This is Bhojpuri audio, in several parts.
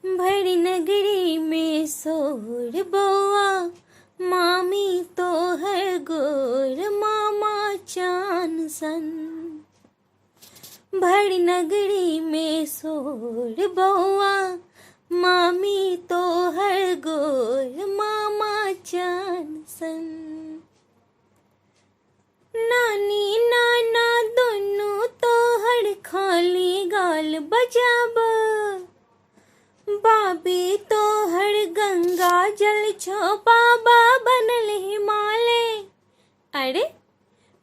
भरी नगरी में शोर बउआ, मामी तो है गोर मामा चान सन। भरी नगरी में शोर बउआ, मामी तो है गोर मामा चान सन। नानी नाना दोनों तो हर खाली गाल बजाब, बाबी तो हर गंगा जल छो बाबा बनल हिमालय। अरे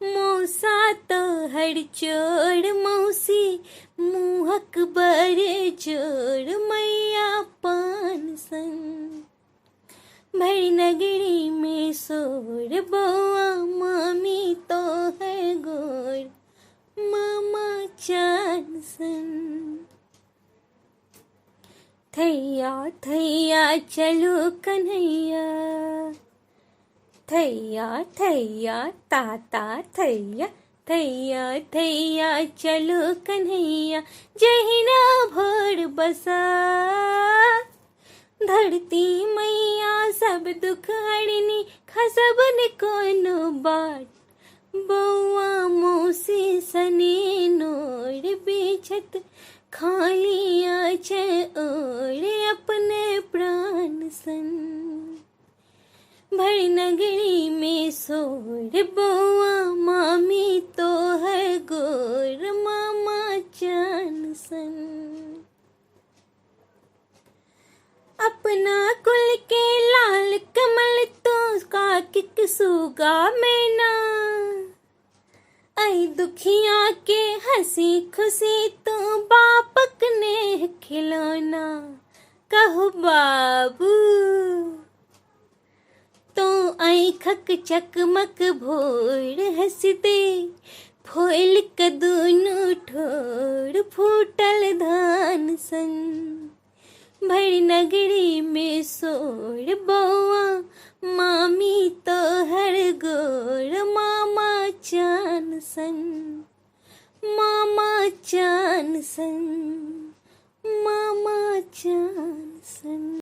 मौसा तो हर चोर मौसी मुहक बड़े चोर मैया पान संग। भरी नगरी में शोर बउआ, मामी तो है गोर मामा चान सन। थैया थैया चलो कन्हैया, थैया थैया ताता थैया, थैया थैया चलो कन्हैया, जहिना भोर बसा। धरती मैया सब दुख हरनी, खसबन कोनो बाट। बउआ मौसी सने नोर बेचत, खाली आँच ओर अपने प्राण सन। भरी नगरी में शोर बउआ, मामी तो है गोर मामा चान सन। अपना कुल के लाल कमल तो काकिक सूगा मैना, आई दुखिया के हंसी खुशी तो बापक ने खिलौना। कहो बाबू तो आई खक चकमक भोर हंसते, फोल कदूनु ठोर फूटल धान सन। भरी नगरी में शोर बउआ, मामी तो हर गोर मामा चान सन। मामा चान सन, मामा चान सन।